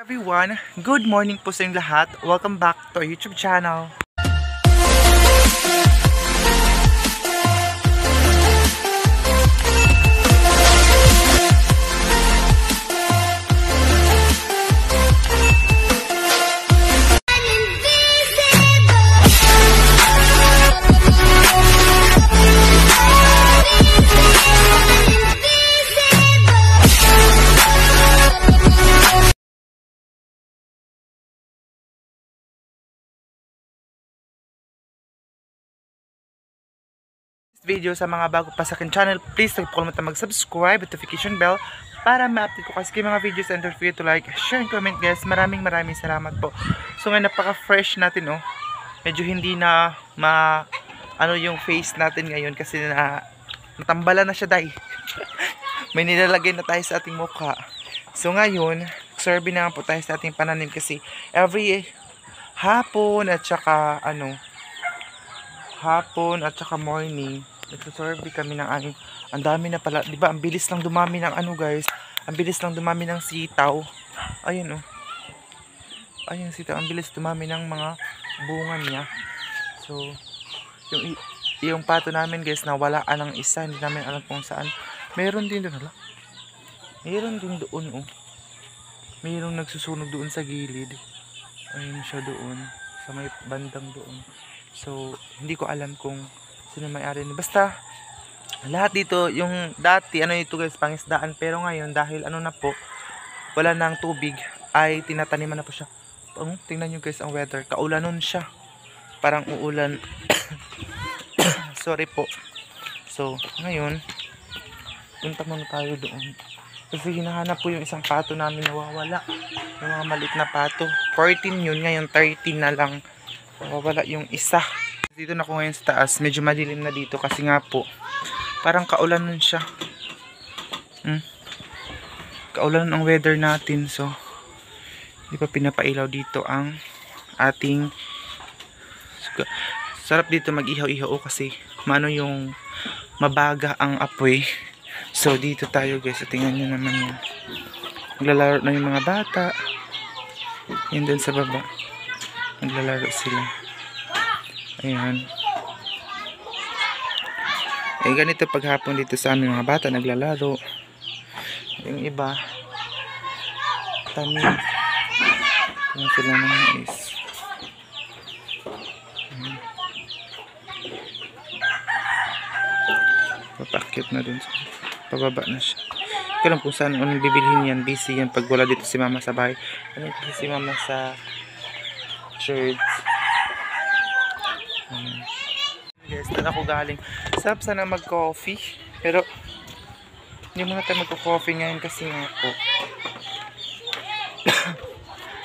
Everyone, good morning po sa inyong lahat. Welcome back to our YouTube channel. Video sa mga bago pa sa akin channel, please huwag po kalimutan mag-subscribe, notification bell para ma-update ko kasi mga videos, and don't forget to like, share, and comment guys. Maraming salamat po. So ngayon napaka-fresh natin oh. Medyo hindi na ano yung face natin ngayon kasi natambala na siya dahil may nilalagay na tayo sa ating mukha. So ngayon, survey na po tayo sa ating pananim kasi every hapon at saka morning nagsasurvey kami ng ang dami na pala, di ba? Ang bilis lang dumami ng guys. Ang bilis lang dumami ng sitaw. Ayun oh. Ayun sitaw, ang bilis dumami ng mga bunga niya. So, yung pato namin guys, nawala ng isa, hindi namin alam kung saan. Meron din doon, hala. Meron din doon oh. Mayroong nagsusunog doon sa gilid. Ayun siya doon, sa may bandang doon. So, hindi ko alam kung sino may-ari. Basta, lahat dito, yung dati, ito guys, pangisdaan. Pero ngayon, dahil na po, wala nang tubig, ay tinataniman na po siya. Tingnan nyo guys ang weather. Kaulanon siya. Parang uulan. Sorry po. So, ngayon, punta muna tayo doon. Kasi hinahanap po yung isang pato namin nawawala. Yung mga maliit na pato. 14 yun, ngayon 13 na lang. Nawawala yung isa. Dito na ako ngayon sa taas. Medyo madilim na dito kasi nga po parang kaulanan siya. Kaulanan ang weather natin. So hindi pa pinapailaw dito ang ating sarap dito mag-ihaw-ihaw kasi yung mabaga ang apoy. So dito tayo guys. Tingnan nyo naman yan. Naglalaro na yung mga bata. Yan dun sa baba. Naglalaro sila. Ayan. Ganito paghapon dito sa amin mga bata naglalaro. Yung iba tanim. Yung sila ng mais. Papakyat na dun. Pababa na siya. Hindi ko lang kung saan anong bibilhin yan. Busy yan pag wala dito si mama sa bahay. Si mama sa church. Guys, doon ako galing. Sarap sana mag-coffee. Pero hindi muna tayo mag-coffee ngayon kasi nga po.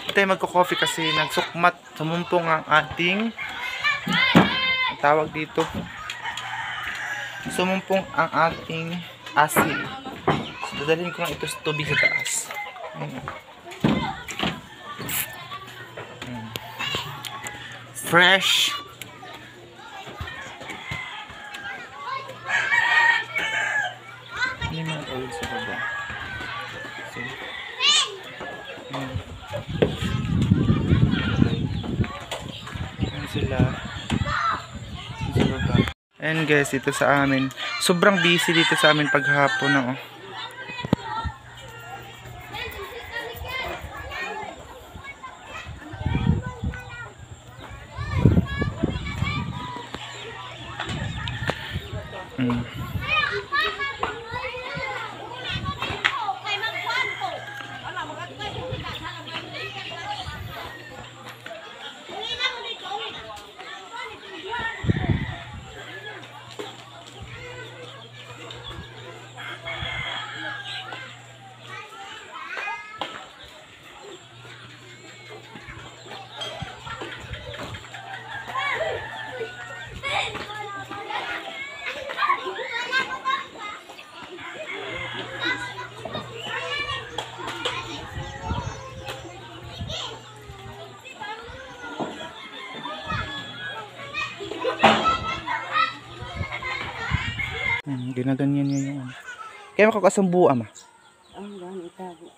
Hindi tayo mag-coffee kasi nagsukmat. Sumumpong ang ating tawag dito. Sumumpong ang ating asin. So, dadalhin ko lang ito sa tubig sa taas. Fresh. Hindi mga oil sa baba. So, yan sila sa baba. And guys, ito sa amin. Sobrang busy dito sa amin paghapon na oh. Ginaganyan niya yung Kaya makakasang buwa ma. Ang gani itago.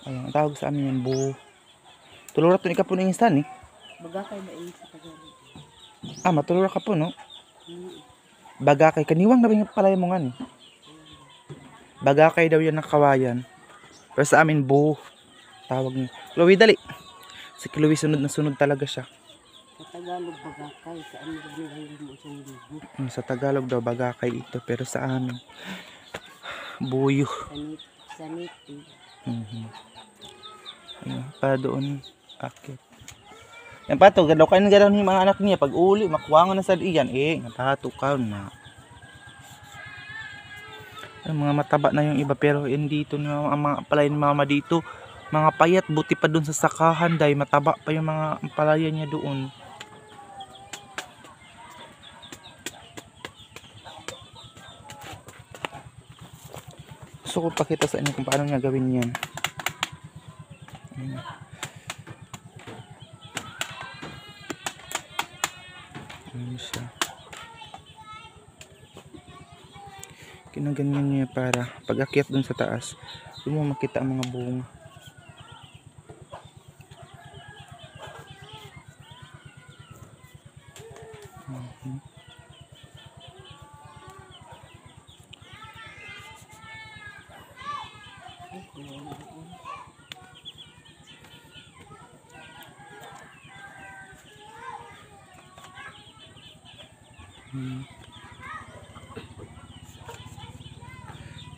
Ayan, Ang tawag sa amin yung buo. Tulurat to ikaw po ng instan eh. Bagakay ba ini sa Tagalog? Matulura ka po no. Hmm. Bagakay kaniwang na ba pala mo nga ni. Bagakay daw yan ng kawayan. Pero sa amin buo. Tawag niya. Chloe dali. Si Chloe sunod na sunod talaga siya. Sa Tagalog bagakay, sa amin nila mo isang libo. Sa Tagalog daw bagakay ito pero sa amin buyo. Saniti. Ayun, para doon akit. Yan pa to, galaw kayo ng galaw ng mga anak niya. Pag uli, makuwangan na sa iyan. Napato ka na. Ay, mga mataba na yung iba. Pero dito, ang mga palay ni mama dito, mga payat. Buti pa doon sa sakahan. Dahil mataba pa yung mga palaya niya doon. Gusto ko pakita sa inyo kung paano niya gawin yan. Ayun. Ayun siya. Kinaganyan niya para pag akyat dun sa taas, doon mo makita ang mga bunga.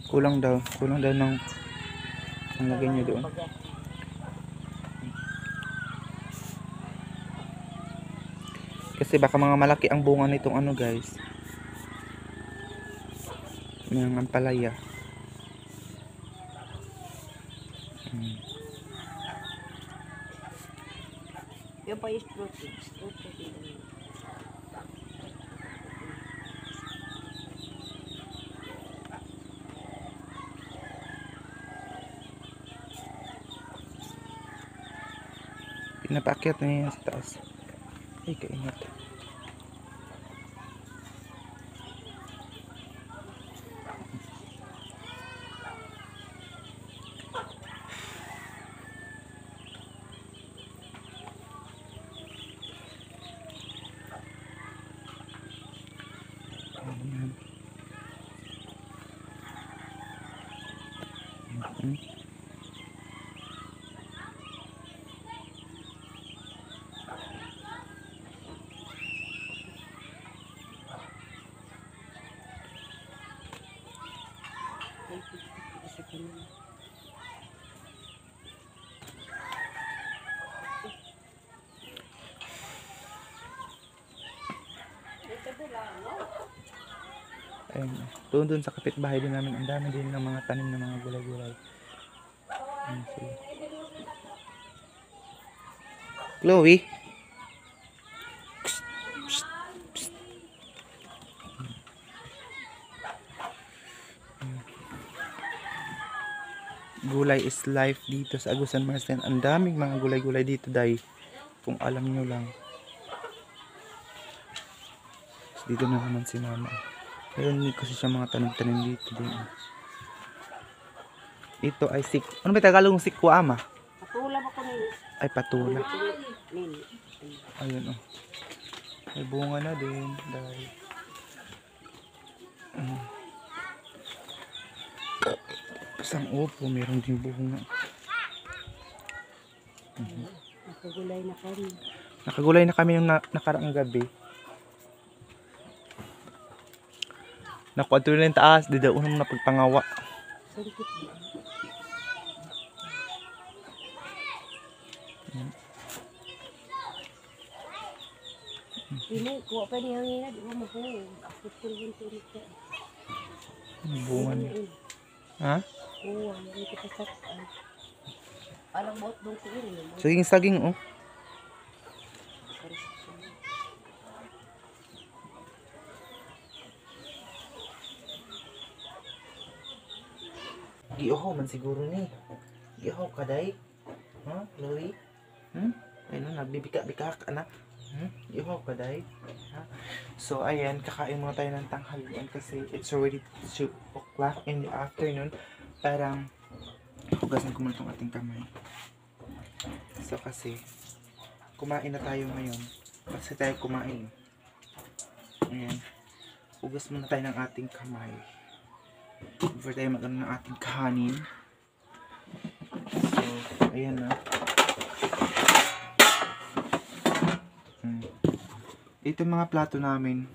Kulang daw ng lagay niyo doon. Kasi baka mga malaki ang bunga nitong ano guys. Ng ampalaya. Yung pa yung fruit. Pinapaakyat na yan sa taas. Ay, kaingat. Ayun. Doon sa kapitbahay din namin, ang dami din ng mga tanim ng mga gulay-gulay. Ayun sila. Chloe? Psst, psst, psst. Gulay is life dito sa Agusan Marsden. Ang daming mga gulay-gulay dito, day. Kung alam nyo lang. Dito na naman si mama. Meron din kasi siya mga tanim-tanim dito din. Ito ay ano ba Tagalog ng sikwa ama? Patula ba ko nini? Ay patula. Nini. Ayun oh. May bunga na din dahil. Isang upo, meron din bunga. Nakagulay na kami. Nakagulay na kami yung nakaraang gabi. Nakuha tuloy ng taas, di daw unang napagpangawa. Sangkit ba? Ini, kuha pa niya hangin na, di ba mahuhul? Ako tulong-tulong ka. Bunga niya. Ha? Oo, hindi kita saktan. Alang ba't doon ko rin? Saging-saging oh. Giuhaw man siguro ni. Giuhaw ka day. Ha, Chloe? Ayun, nagbibika-bika ka na. Giuhaw ka day. Ha? So ayan, kakain muna tayo ng tanghalian kasi it's already 2 o'clock in the afternoon. Parang Hugasan ko muna itong ating kamay. So kasi, kumain na tayo ngayon. Kasi tayo kumain. Ayan. Hugas muna tayo ng ating kamay. Before tayo mag-ano ng ating kanin. So, ayan na. Ito mga plato namin.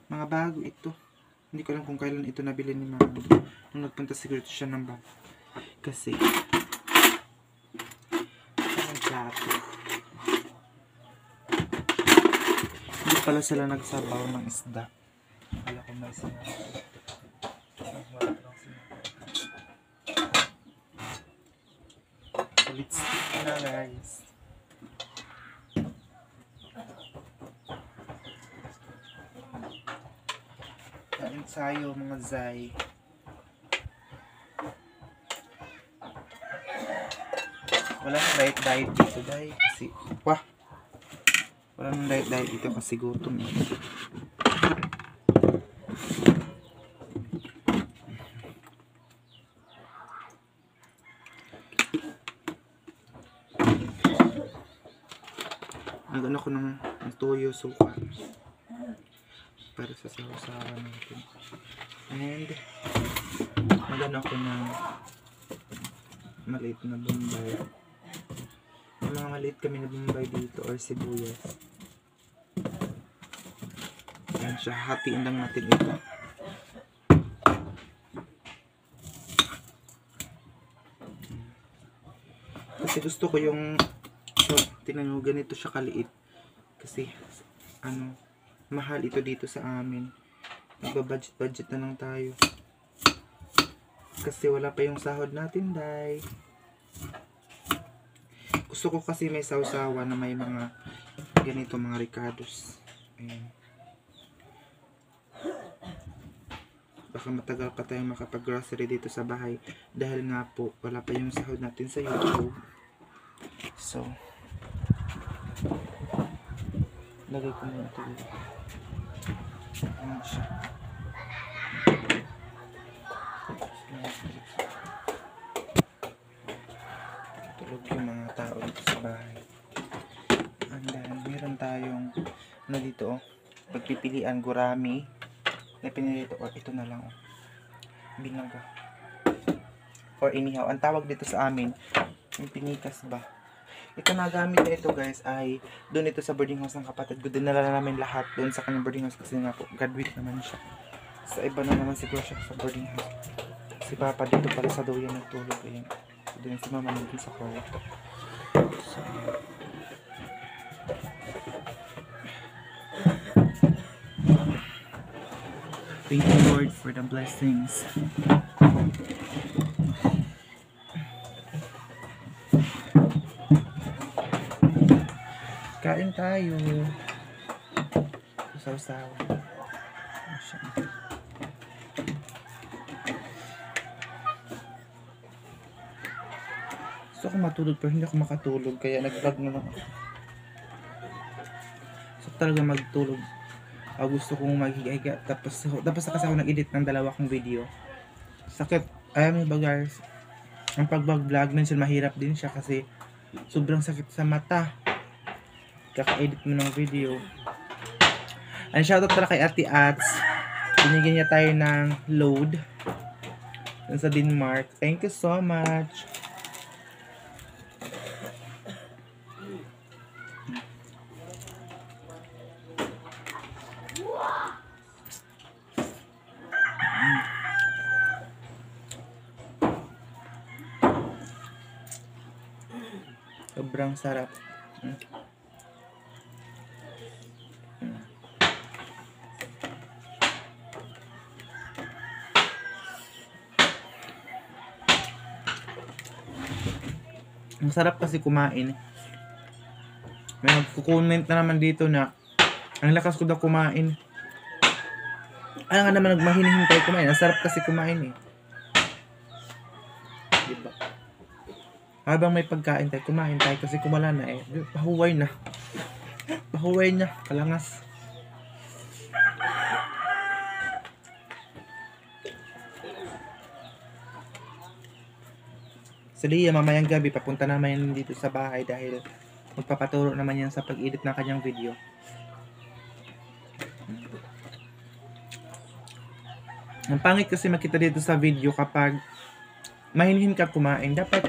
Mga bago ito. Hindi ko alam kung kailan ito nabili ni Mama. Nung nagpunta siguro siya ng bago. Kasi, ang plato. Hindi pala sila nagsabaw ng isda. Wala ko may sinabi. Wala lang sinabi. So, let's eat na guys. Kain tayo mga zay. Walang diet dito dahil kasi walang diet dito kasi gutom eh. Nagano ko ng toyo suka para sa sawa-sawa natin. And magano ako ng maliit na bombay. May mga maliit kami na bombay dito or sibuyas. Yan siya, hatiin lang natin ito. Kasi gusto ko yung tingnan nyo, ganito siya kaliit. Kasi mahal ito dito sa amin. Nagbabudget na lang tayo. Kasi wala pa yung sahod natin, day. Gusto ko kasi may sausawa na may mga ganito, mga ricados. Ayan. Baka matagal pa tayong makapag-grocery dito sa bahay. Dahil nga po, wala pa yung sahod natin sa YouTube. So, lagay ko muna ito dito. Ayan siya. Tulog yung mga tao dito sa bahay. And then, meron tayong dito, pagpipilian gurami na pinili ito, or ito na lang binaga or inihaw. Ang tawag dito sa amin yung pinikas ba. Ito na gamit na ito guys ay doon ito sa boarding house ng kapatid ko. Dinala na namin lahat doon sa kanyang boarding house kasi nga po graduate naman siya. Sa iba na naman siguro siya sa boarding house. Si Papa dito pala sa Doyan nagtulog. Ayan. So, doon si Mama nandun sa kwarto. So, thank you Lord for the blessings. Kain tayo. Saw-saw. Gusto ko matulog pero hindi ako makatulog kaya nag-vlog na lang ako. So talaga magtulog. Gusto kong maghiga tapos kasi ako nag-edit ng 2 kong video. Sakit. Alam mo ba guys, ang pag-vlog minsan mahirap din siya kasi sobrang sakit sa mata. Kaka-edit mo ng video. And shoutout pala kay Ate Ats. Binigyan niya tayo ng load dun sa Denmark. Thank you so much. Sobrang sarap. Ang sarap kasi kumain. May nagko-comment na naman dito na ang lakas ko daw kumain. Ano nga naman nagmahinihintay kumain. Ang sarap kasi kumain eh. Diba? Habang may pagkain tayo, kumain tayo kasi kung wala na eh. Pahuway na. Pahuway na. Kalangas. Si Leah mamayang gabi papunta naman yan dito sa bahay dahil magpapaturo naman yan sa pag-edit ng kanyang video. Ang pangit kasi makita dito sa video kapag mahinhin ka kumain, dapat